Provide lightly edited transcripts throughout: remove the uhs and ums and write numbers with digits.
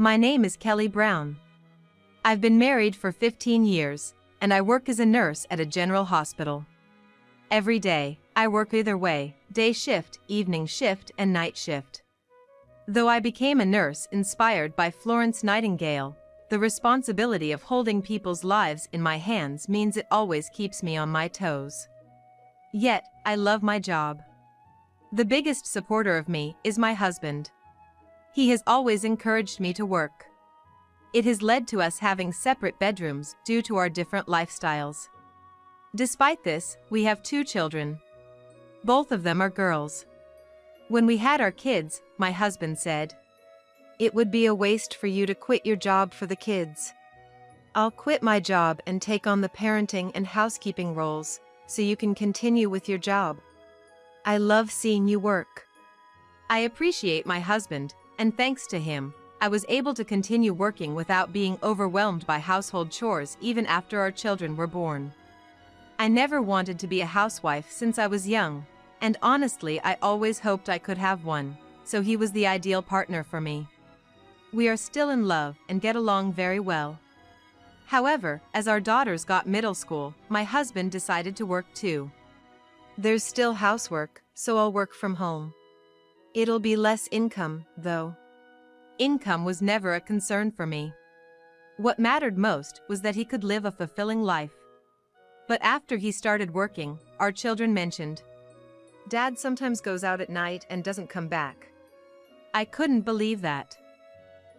My name is Kelly Brown. I've been married for 15 years, and I work as a nurse at a general hospital. Every day, I work either way, day shift, evening shift, and night shift. Though I became a nurse inspired by Florence Nightingale, the responsibility of holding people's lives in my hands means it always keeps me on my toes. Yet, I love my job. The biggest supporter of me is my husband. He has always encouraged me to work. It has led to us having separate bedrooms due to our different lifestyles. Despite this, we have 2 children. Both of them are girls. When we had our kids, my husband said, "It would be a waste for you to quit your job for the kids. I'll quit my job and take on the parenting and housekeeping roles, so you can continue with your job. I love seeing you work." I appreciate my husband, and thanks to him, I was able to continue working without being overwhelmed by household chores even after our children were born. I never wanted to be a housewife since I was young, and honestly I always hoped I could have one, so he was the ideal partner for me. We are still in love and get along very well. However, as our daughters got middle school, my husband decided to work too. There's still housework, so I'll work from home. It'll be less income, though. Income was never a concern for me. What mattered most was that he could live a fulfilling life. But after he started working, our children mentioned, "Dad sometimes goes out at night and doesn't come back." I couldn't believe that.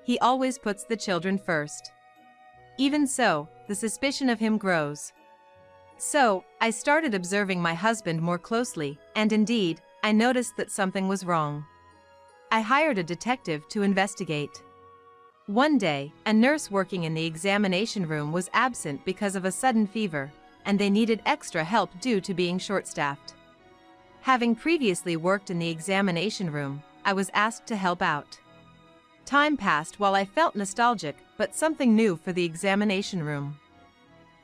He always puts the children first. Even so, the suspicion of him grows. So, I started observing my husband more closely, and indeed, I noticed that something was wrong. I hired a detective to investigate. One day, a nurse working in the examination room was absent because of a sudden fever, and they needed extra help due to being short-staffed. Having previously worked in the examination room, I was asked to help out. Time passed while I felt nostalgic, but something new for the examination room.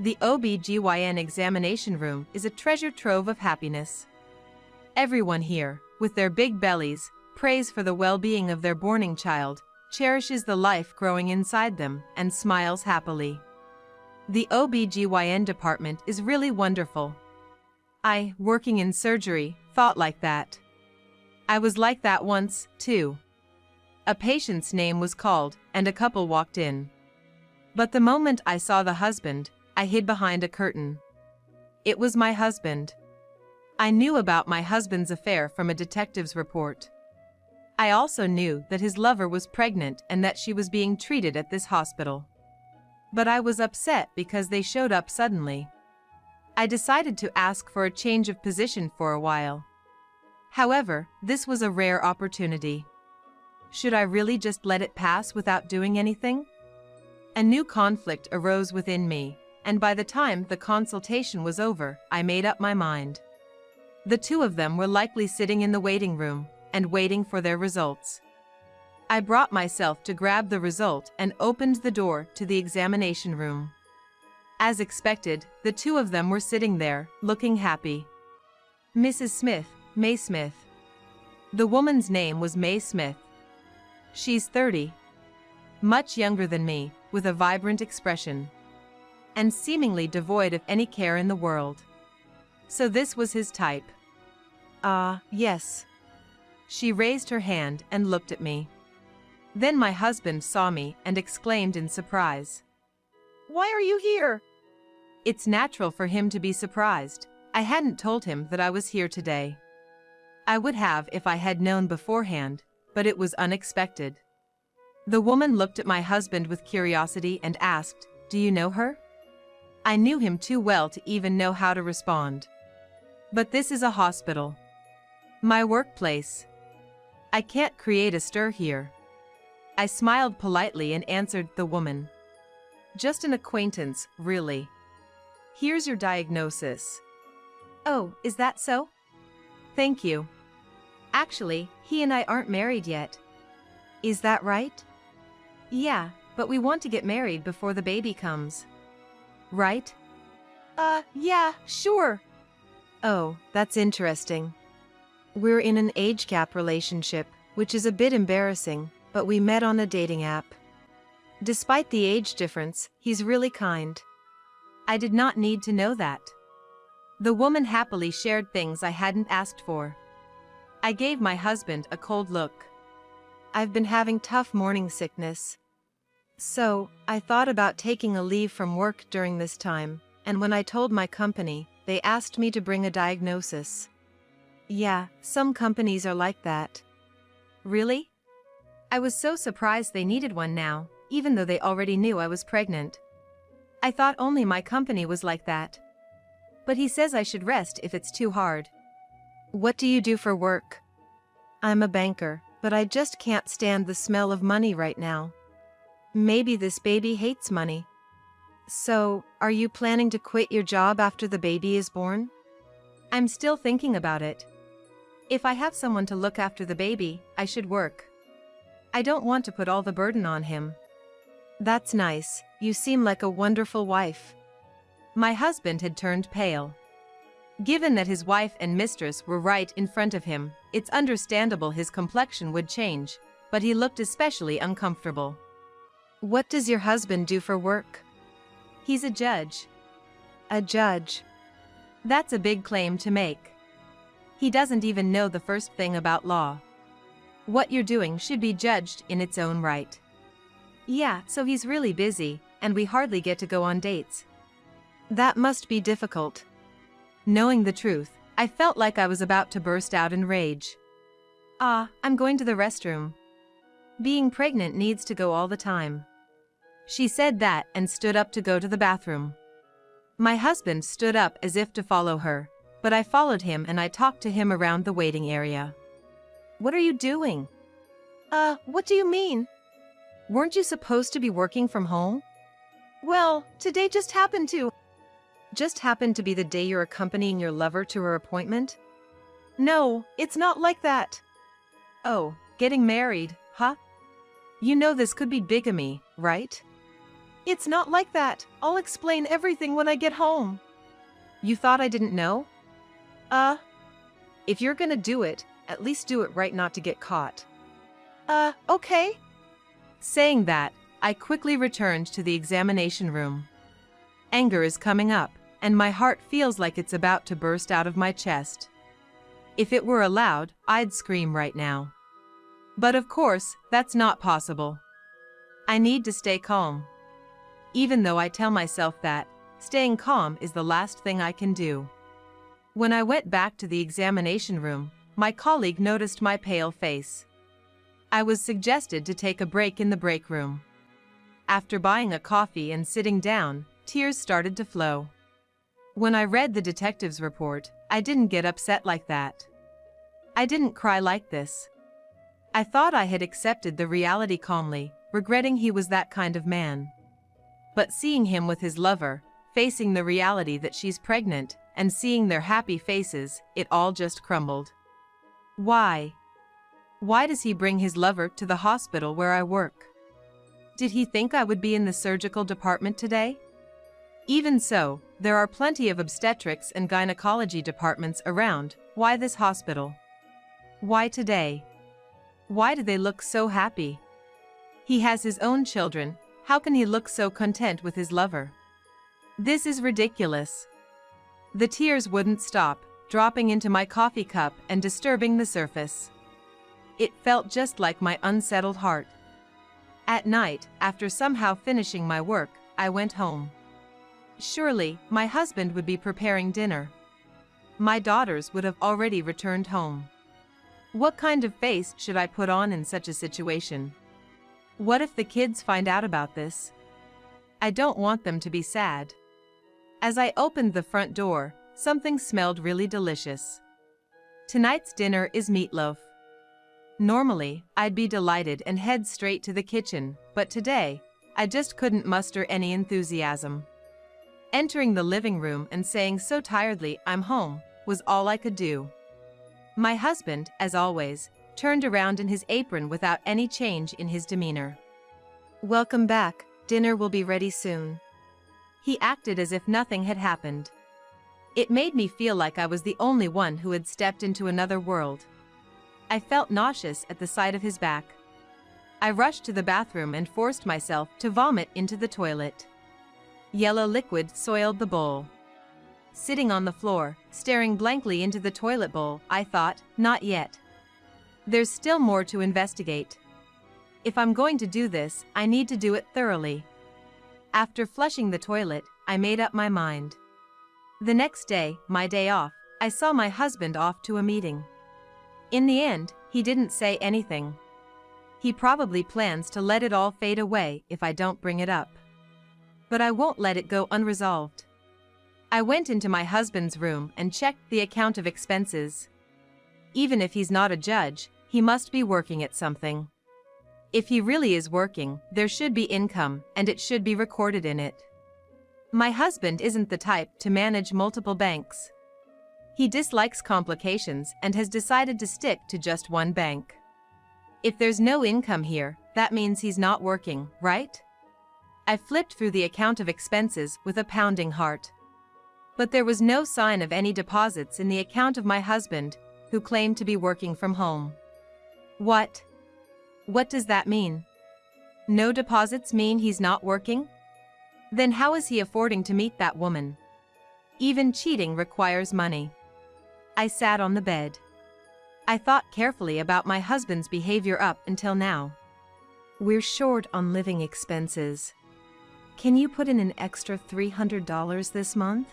The OB/GYN examination room is a treasure trove of happiness. Everyone here, with their big bellies, prays for the well-being of their borning child, cherishes the life growing inside them, and smiles happily. The OB/GYN department is really wonderful. I, working in surgery, thought like that. I was like that once, too. A patient's name was called, and a couple walked in. But the moment I saw the husband, I hid behind a curtain. It was my husband. I knew about my husband's affair from a detective's report. I also knew that his lover was pregnant and that she was being treated at this hospital. But I was upset because they showed up suddenly. I decided to ask for a change of position for a while. However, this was a rare opportunity. Should I really just let it pass without doing anything? A new conflict arose within me, and by the time the consultation was over, I made up my mind. The 2 of them were likely sitting in the waiting room and waiting for their results. I brought myself to grab the result and opened the door to the examination room. As expected, the 2 of them were sitting there, looking happy. Mrs. Smith, May Smith. The woman's name was May Smith. She's 30. Much younger than me, with a vibrant expression. And seemingly devoid of any care in the world. So this was his type. Yes. She raised her hand and looked at me. Then my husband saw me and exclaimed in surprise, "Why are you here?" It's natural for him to be surprised. I hadn't told him that I was here today. I would have if I had known beforehand, but it was unexpected. The woman looked at my husband with curiosity and asked, "Do you know her?" I knew him too well to even know how to respond. But this is a hospital. My workplace. I can't create a stir here. I smiled politely and answered the woman. "Just an acquaintance, really. Here's your diagnosis." "Oh, is that so? Thank you. Actually, he and I aren't married yet." "Is that right?" "Yeah, but we want to get married before the baby comes." "Right?" Yeah, sure." "Oh, that's interesting. We're in an age gap relationship, which is a bit embarrassing, but we met on a dating app. Despite the age difference, he's really kind. I did not need to know that. The woman happily shared things I hadn't asked for. I gave my husband a cold look. I've been having tough morning sickness. So, I thought about taking a leave from work during this time, and when I told my company, they asked me to bring a diagnosis. Yeah, some companies are like that. Really? I was so surprised they needed one now, even though they already knew I was pregnant. I thought only my company was like that. But he says I should rest if it's too hard. What do you do for work? I'm a banker, but I just can't stand the smell of money right now. Maybe this baby hates money. So, are you planning to quit your job after the baby is born? I'm still thinking about it. If I have someone to look after the baby, I should work. I don't want to put all the burden on him. That's nice, you seem like a wonderful wife. My husband had turned pale. Given that his wife and mistress were right in front of him, it's understandable his complexion would change, but he looked especially uncomfortable. What does your husband do for work? He's a judge. A judge? That's a big claim to make. He doesn't even know the first thing about law. What you're doing should be judged in its own right. Yeah, so he's really busy, and we hardly get to go on dates. That must be difficult. Knowing the truth, I felt like I was about to burst out in rage. I'm going to the restroom. Being pregnant needs to go all the time. She said that and stood up to go to the bathroom. My husband stood up as if to follow her, but I followed him and I talked to him around the waiting area. What are you doing? What do you mean? Weren't you supposed to be working from home? Well, today just happened to be the day you're accompanying your lover to her appointment? No, it's not like that. Oh, getting married, huh? You know this could be bigamy, right? It's not like that. I'll explain everything when I get home. You thought I didn't know? If you're gonna do it, at least do it right not to get caught. Okay. Saying that, I quickly returned to the examination room. Anger is coming up, and my heart feels like it's about to burst out of my chest. If it were allowed, I'd scream right now. But of course, that's not possible. I need to stay calm. Even though I tell myself that, staying calm is the last thing I can do. When I went back to the examination room, my colleague noticed my pale face. I was suggested to take a break in the break room. After buying a coffee and sitting down, tears started to flow. When I read the detective's report, I didn't get upset like that. I didn't cry like this. I thought I had accepted the reality calmly, regretting he was that kind of man. But seeing him with his lover, facing the reality that she's pregnant, and seeing their happy faces, it all just crumbled. Why? Why does he bring his lover to the hospital where I work? Did he think I would be in the surgical department today? Even so, there are plenty of obstetrics and gynecology departments around. Why this hospital? Why today? Why do they look so happy? He has his own children. How can he look so content with his lover? This is ridiculous. The tears wouldn't stop, dropping into my coffee cup and disturbing the surface. It felt just like my unsettled heart. At night, after somehow finishing my work, I went home. Surely, my husband would be preparing dinner. My daughters would have already returned home. What kind of face should I put on in such a situation? What if the kids find out about this? I don't want them to be sad. As I opened the front door, something smelled really delicious. Tonight's dinner is meatloaf. Normally, I'd be delighted and head straight to the kitchen, but today, I just couldn't muster any enthusiasm. Entering the living room and saying so tiredly, "I'm home," was all I could do. My husband, as always, turned around in his apron without any change in his demeanor. "Welcome back, dinner will be ready soon." He acted as if nothing had happened. It made me feel like I was the only one who had stepped into another world. I felt nauseous at the sight of his back. I rushed to the bathroom and forced myself to vomit into the toilet. Yellow liquid soiled the bowl. Sitting on the floor, staring blankly into the toilet bowl, I thought, not yet. There's still more to investigate. If I'm going to do this, I need to do it thoroughly. After flushing the toilet, I made up my mind. The next day, my day off, I saw my husband off to a meeting. In the end, he didn't say anything. He probably plans to let it all fade away if I don't bring it up. But I won't let it go unresolved. I went into my husband's room and checked the account of expenses. Even if he's not a judge, he must be working at something. If he really is working, there should be income, and it should be recorded in it. My husband isn't the type to manage multiple banks. He dislikes complications and has decided to stick to just one bank. If there's no income here, that means he's not working, right? I flipped through the account of expenses with a pounding heart. But there was no sign of any deposits in the account of my husband, who claimed to be working from home. What? What does that mean? No deposits mean he's not working? Then how is he affording to meet that woman? Even cheating requires money. I sat on the bed. I thought carefully about my husband's behavior up until now. We're short on living expenses. Can you put in an extra $300 this month?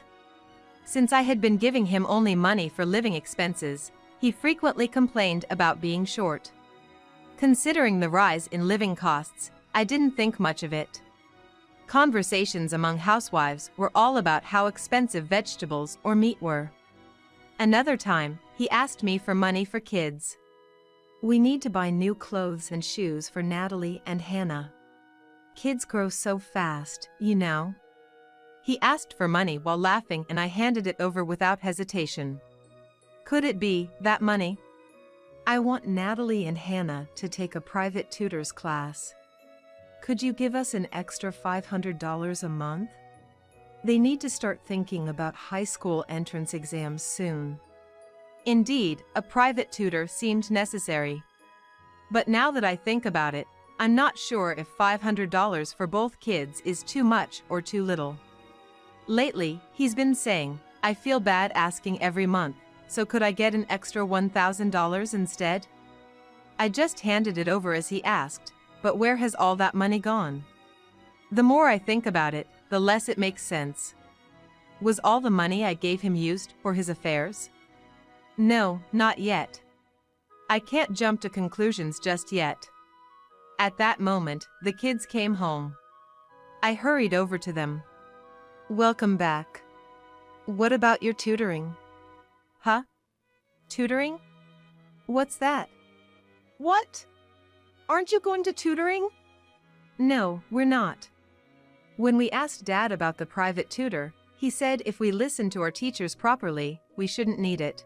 Since I had been giving him only money for living expenses, he frequently complained about being short. Considering the rise in living costs, I didn't think much of it. Conversations among housewives were all about how expensive vegetables or meat were. Another time, he asked me for money for kids. We need to buy new clothes and shoes for Natalie and Hannah. Kids grow so fast, you know. He asked for money while laughing, and I handed it over without hesitation. Could it be that money? I want Natalie and Hannah to take a private tutor's class. Could you give us an extra $500 a month? They need to start thinking about high school entrance exams soon. Indeed, a private tutor seemed necessary. But now that I think about it, I'm not sure if $500 for both kids is too much or too little. Lately, he's been saying, I feel bad asking every month, so could I get an extra $1,000 instead? I just handed it over as he asked, but where has all that money gone? The more I think about it, the less it makes sense. Was all the money I gave him used for his affairs? No, not yet. I can't jump to conclusions just yet. At that moment, the kids came home. I hurried over to them. Welcome back. What about your tutoring? Huh? Tutoring? What's that? What? Aren't you going to tutoring? No, we're not. When we asked Dad about the private tutor, he said if we listened to our teachers properly, we shouldn't need it.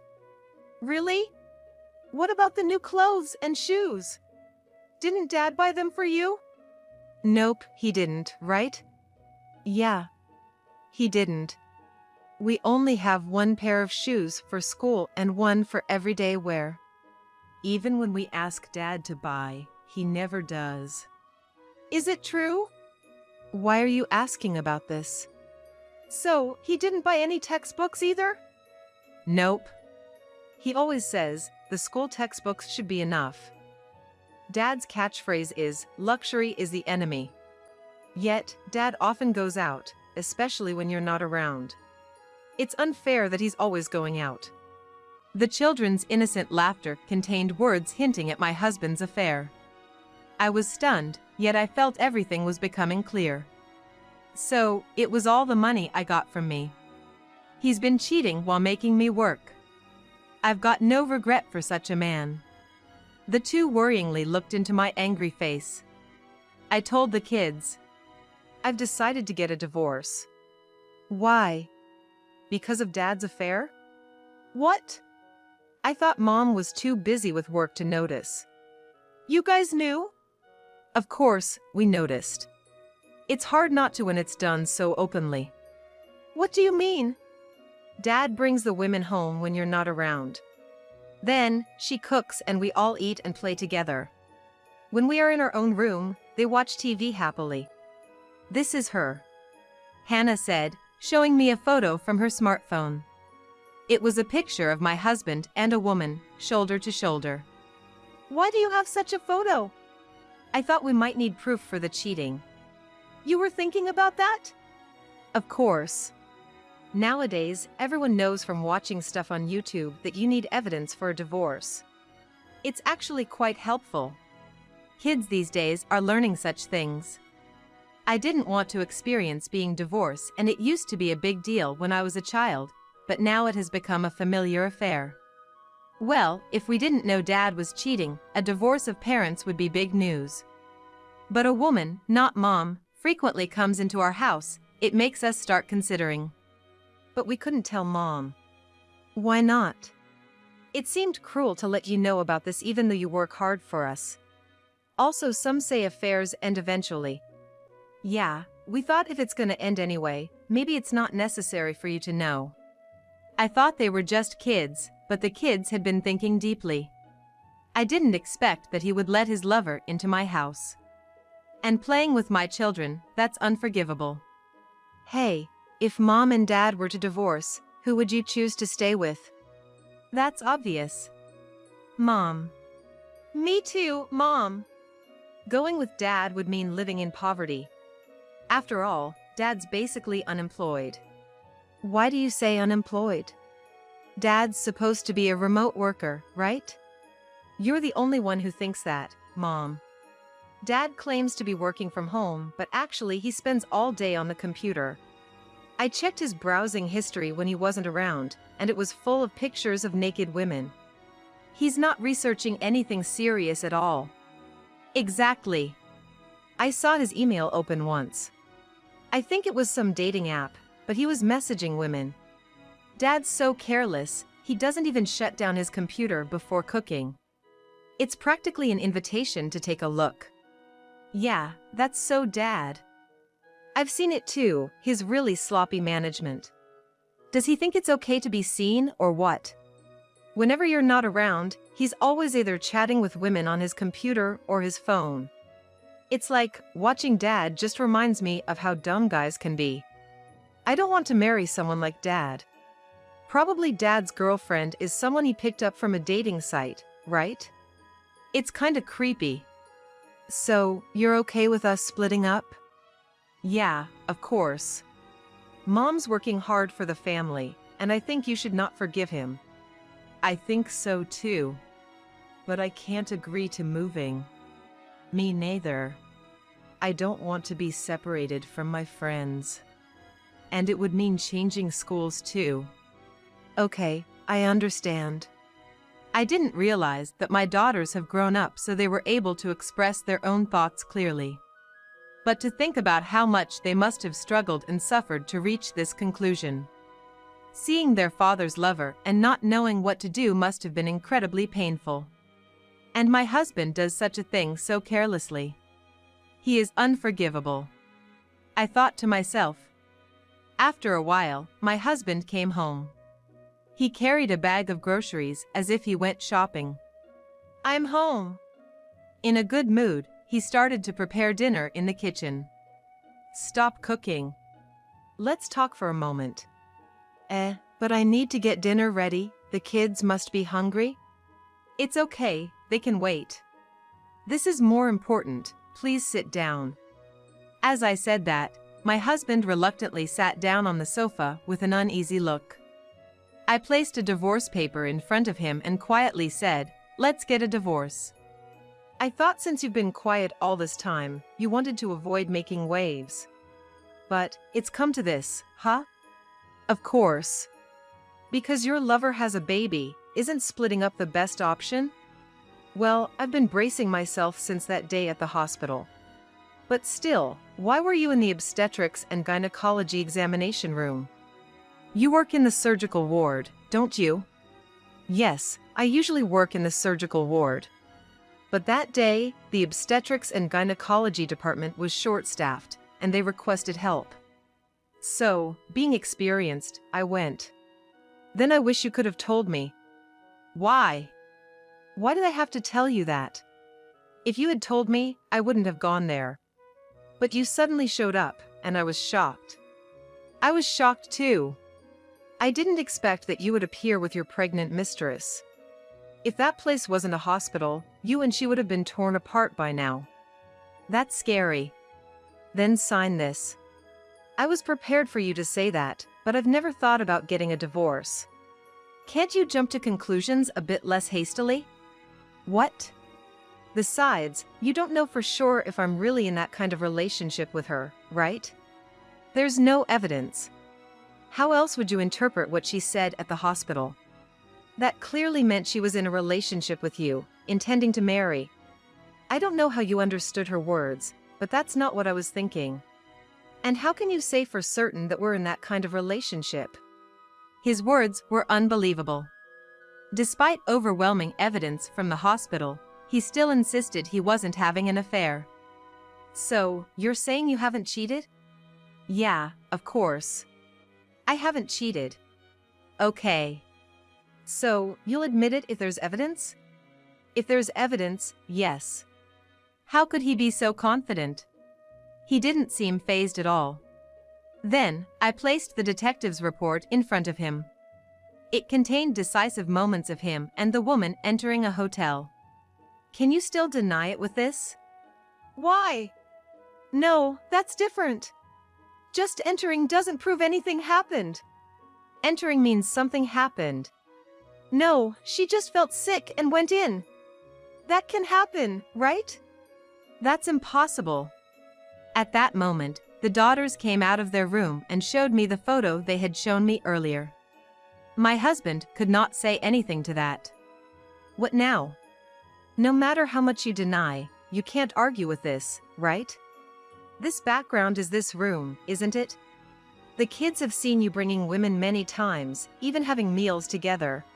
Really? What about the new clothes and shoes? Didn't Dad buy them for you? Nope, he didn't, right? Yeah. He didn't. We only have one pair of shoes for school and one for everyday wear. Even when we ask Dad to buy, he never does. Is it true? Why are you asking about this? So, he didn't buy any textbooks either? Nope. He always says, the school textbooks should be enough. Dad's catchphrase is, luxury is the enemy. Yet, Dad often goes out, especially when you're not around. It's unfair that he's always going out. The children's innocent laughter contained words hinting at my husband's affair. I was stunned, yet I felt everything was becoming clear. So, it was all the money I got from me. He's been cheating while making me work. I've got no regret for such a man. The two worryingly looked into my angry face. I told the kids, I've decided to get a divorce. Why? Because of Dad's affair? What? I thought Mom was too busy with work to notice. You guys knew? Of course, we noticed. It's hard not to when it's done so openly. What do you mean? Dad brings the women home when you're not around. Then, she cooks and we all eat and play together. When we are in our own room, they watch TV happily. This is her," Hannah said, showing me a photo from her smartphone. It was a picture of my husband and a woman, shoulder to shoulder. "Why do you have such a photo?" "I thought we might need proof for the cheating." "You were thinking about that?" "Of course. Nowadays, everyone knows from watching stuff on YouTube that you need evidence for a divorce. It's actually quite helpful. Kids these days are learning such things. I didn't want to experience being divorced, and it used to be a big deal when I was a child, but now it has become a familiar affair. Well, if we didn't know Dad was cheating, a divorce of parents would be big news. But a woman, not Mom, frequently comes into our house. It makes us start considering. But we couldn't tell Mom. Why not? It seemed cruel to let you know about this even though you work hard for us. Also, some say affairs end eventually. Yeah, we thought if it's gonna end anyway, maybe it's not necessary for you to know. I thought they were just kids, but the kids had been thinking deeply. I didn't expect that he would let his lover into my house. And playing with my children, that's unforgivable. Hey, if Mom and Dad were to divorce, who would you choose to stay with? That's obvious. Mom. Me too, Mom. Going with Dad would mean living in poverty. After all, Dad's basically unemployed. Why do you say unemployed? Dad's supposed to be a remote worker, right? You're the only one who thinks that, Mom. Dad claims to be working from home, but actually he spends all day on the computer. I checked his browsing history when he wasn't around, and it was full of pictures of naked women. He's not researching anything serious at all. Exactly. I saw his email open once. I think it was some dating app, but he was messaging women. Dad's so careless, he doesn't even shut down his computer before cooking. It's practically an invitation to take a look. Yeah, that's so Dad. I've seen it too, his really sloppy management. Does he think it's okay to be seen, or what? Whenever you're not around, he's always either chatting with women on his computer or his phone. It's like, watching Dad just reminds me of how dumb guys can be. I don't want to marry someone like Dad. Probably Dad's girlfriend is someone he picked up from a dating site, right? It's kinda creepy. So, you're okay with us splitting up? Yeah, of course. Mom's working hard for the family, and I think you should not forgive him. I think so too. But I can't agree to moving. Me neither. I don't want to be separated from my friends. And it would mean changing schools too. Okay, I understand. I didn't realize that my daughters have grown up so they were able to express their own thoughts clearly. But to think about how much they must have struggled and suffered to reach this conclusion. Seeing their father's lover and not knowing what to do must have been incredibly painful. And my husband does such a thing so carelessly. He is unforgivable. I thought to myself. After a while, my husband came home. He carried a bag of groceries as if he went shopping. I'm home. In a good mood, he started to prepare dinner in the kitchen. Stop cooking. Let's talk for a moment. But I need to get dinner ready. The kids must be hungry. It's okay, they can wait. This is more important. Please sit down. As I said that, my husband reluctantly sat down on the sofa with an uneasy look. I placed a divorce paper in front of him and quietly said, "Let's get a divorce." I thought since you've been quiet all this time, you wanted to avoid making waves. But it's come to this, huh? Of course. Because your lover has a baby, isn't splitting up the best option? Well, I've been bracing myself since that day at the hospital. But still, why were you in the obstetrics and gynecology examination room? You work in the surgical ward, don't you? Yes, I usually work in the surgical ward. But that day, the obstetrics and gynecology department was short-staffed, and they requested help. So, being experienced, I went. Then I wish you could have told me. Why? Why did I have to tell you that? If you had told me, I wouldn't have gone there. But you suddenly showed up, and I was shocked. I was shocked too. I didn't expect that you would appear with your pregnant mistress. If that place wasn't a hospital, you and she would have been torn apart by now. That's scary. Then sign this. I was prepared for you to say that, but I've never thought about getting a divorce. Can't you jump to conclusions a bit less hastily? What? Besides, you don't know for sure if I'm really in that kind of relationship with her, right? There's no evidence. How else would you interpret what she said at the hospital? That clearly meant she was in a relationship with you, intending to marry. I don't know how you understood her words, but that's not what I was thinking. And how can you say for certain that we're in that kind of relationship? His words were unbelievable. Despite overwhelming evidence from the hospital, he still insisted he wasn't having an affair. So, you're saying you haven't cheated? Yeah, of course. I haven't cheated. Okay. So, you'll admit it if there's evidence? If there's evidence, yes. How could he be so confident? He didn't seem fazed at all. Then, I placed the detective's report in front of him. It contained decisive moments of him and the woman entering a hotel. Can you still deny it with this? Why? No, that's different. Just entering doesn't prove anything happened. Entering means something happened. No, she just felt sick and went in. That can happen, right? That's impossible. At that moment, the daughters came out of their room and showed me the photo they had shown me earlier. My husband could not say anything to that. What now? No matter how much you deny, you can't argue with this, right? This background is this room, isn't it? The kids have seen you bringing women many times, even having meals together.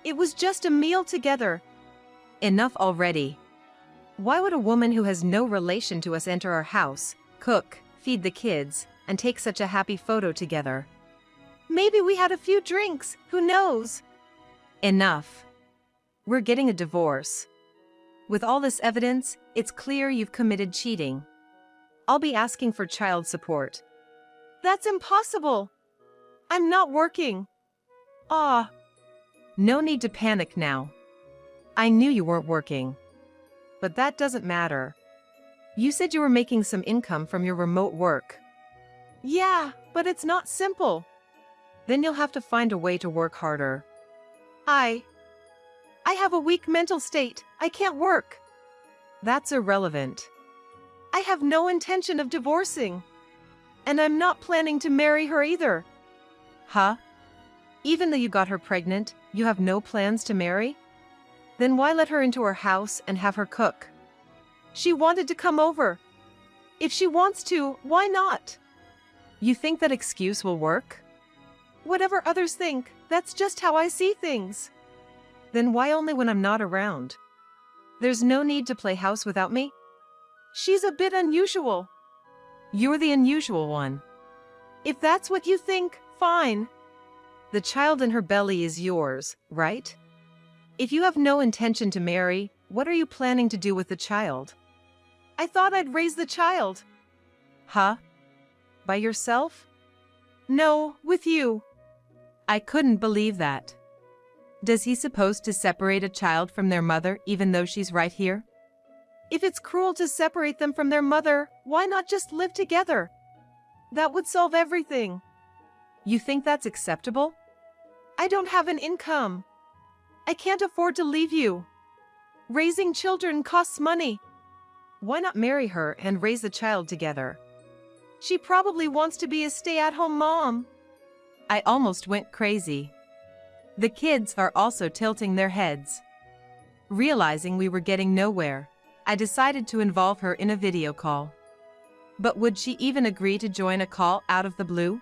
It was just a meal together. Enough already. Why would a woman who has no relation to us enter our house, cook, feed the kids, and take such a happy photo together? Maybe we had a few drinks, who knows? Enough. We're getting a divorce. With all this evidence, it's clear you've committed cheating. I'll be asking for child support. That's impossible. I'm not working. No need to panic now. I knew you weren't working. But that doesn't matter. You said you were making some income from your remote work. Yeah, but it's not simple. Then you'll have to find a way to work harder. I have a weak mental state. I can't work. That's irrelevant. I have no intention of divorcing. And I'm not planning to marry her either. Huh? Even though you got her pregnant, you have no plans to marry? Then why let her into our house and have her cook? She wanted to come over. If she wants to, why not? You think that excuse will work? Whatever others think, that's just how I see things. Then why only when I'm not around? There's no need to play house without me? She's a bit unusual. You're the unusual one. If that's what you think, fine. The child in her belly is yours, right? If you have no intention to marry, what are you planning to do with the child? I thought I'd raise the child. Huh? By yourself? No, with you. I couldn't believe that. Does he suppose to separate a child from their mother even though she's right here? If it's cruel to separate them from their mother, why not just live together? That would solve everything. You think that's acceptable? I don't have an income. I can't afford to leave you. Raising children costs money. Why not marry her and raise the child together? She probably wants to be a stay-at-home mom. I almost went crazy. The kids are also tilting their heads. Realizing we were getting nowhere, I decided to involve her in a video call. But would she even agree to join a call out of the blue?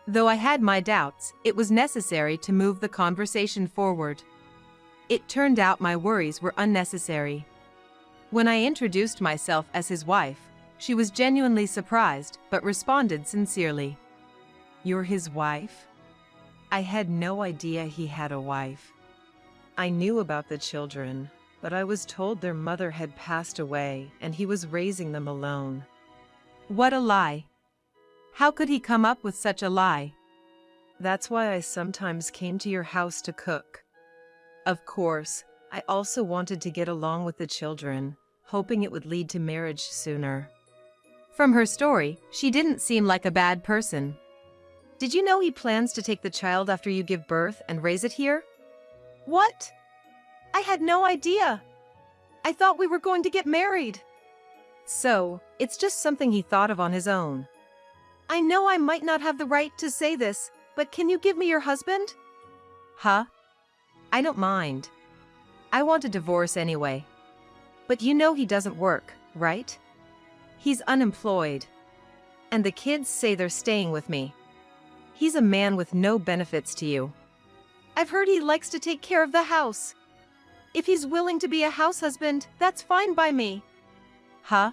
Though I had my doubts, it was necessary to move the conversation forward. It turned out my worries were unnecessary. When I introduced myself as his wife, she was genuinely surprised but responded sincerely. You're his wife? I had no idea he had a wife. I knew about the children. but I was told their mother had passed away and he was raising them alone. What a lie! How could he come up with such a lie? That's why I sometimes came to your house to cook. Of course, I also wanted to get along with the children, hoping it would lead to marriage sooner. From her story, she didn't seem like a bad person. Did you know he plans to take the child after you give birth and raise it here? What? I had no idea. I thought we were going to get married. So, it's just something he thought of on his own. I know I might not have the right to say this, but can you give me your husband? Huh? I don't mind. I want a divorce anyway. But you know he doesn't work, right? He's unemployed. And the kids say they're staying with me. He's a man with no benefits to you. I've heard he likes to take care of the house. If he's willing to be a house husband, that's fine by me. Huh?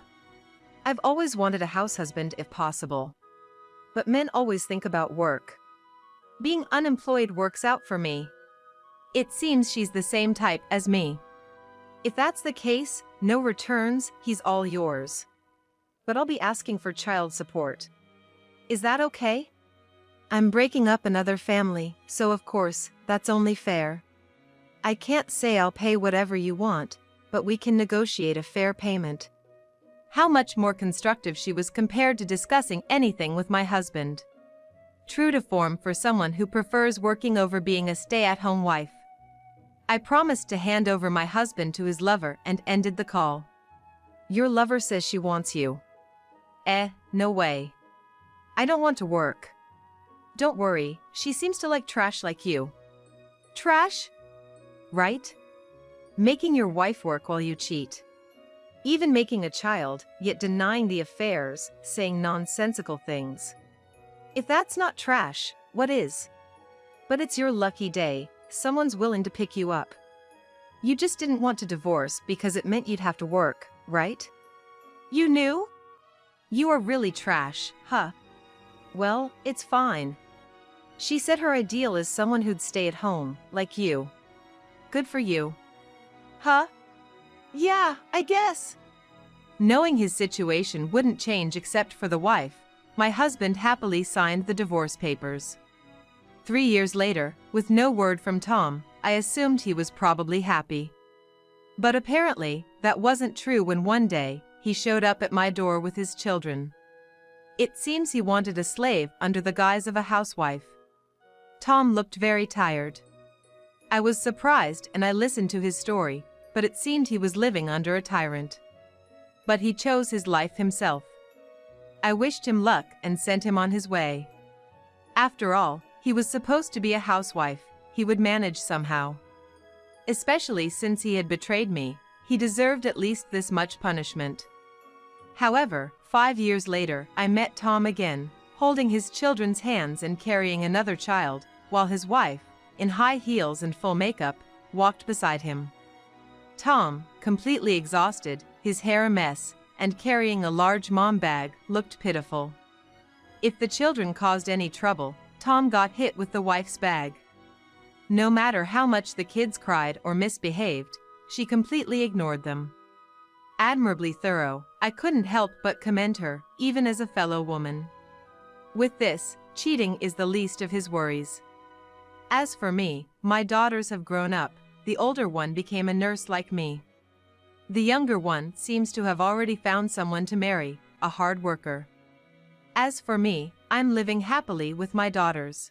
I've always wanted a house husband if possible. But men always think about work. Being unemployed works out for me. It seems she's the same type as me. If that's the case, no returns, he's all yours. But I'll be asking for child support. Is that okay? I'm breaking up another family, so of course, that's only fair. I can't say I'll pay whatever you want, but we can negotiate a fair payment. How much more constructive she was compared to discussing anything with my husband. True to form for someone who prefers working over being a stay-at-home wife. I promised to hand over my husband to his lover and ended the call. Your lover says she wants you. No way. I don't want to work. Don't worry, she seems to like trash like you. Trash? Right? Making your wife work while you cheat. Even making a child, yet denying the affairs, saying nonsensical things. If that's not trash, what is? But it's your lucky day, someone's willing to pick you up. You just didn't want to divorce because it meant you'd have to work, right? You knew? You are really trash, huh? Well, it's fine. She said her ideal is someone who'd stay at home, like you. Good for you. Huh? Yeah, I guess. Knowing his situation wouldn't change except for the wife, my husband happily signed the divorce papers. 3 years later, with no word from Tom, I assumed he was probably happy. But apparently, that wasn't true when one day, he showed up at my door with his children. It seems he wanted a slave under the guise of a housewife. Tom looked very tired. I was surprised and I listened to his story, but it seemed he was living under a tyrant. But he chose his life himself. I wished him luck and sent him on his way. After all, he was supposed to be a housewife, he would manage somehow. Especially since he had betrayed me, he deserved at least this much punishment. However, 5 years later, I met Tom again, holding his children's hands and carrying another child, while his wife, in high heels and full makeup, walked beside him. Tom, completely exhausted, his hair a mess, and carrying a large mom bag, looked pitiful. If the children caused any trouble, Tom got hit with the wife's bag. No matter how much the kids cried or misbehaved, she completely ignored them. Admirably thorough, I couldn't help but commend her, even as a fellow woman. With this, cheating is the least of his worries. As for me, my daughters have grown up, the older one became a nurse like me. The younger one seems to have already found someone to marry, a hard worker. As for me, I'm living happily with my daughters.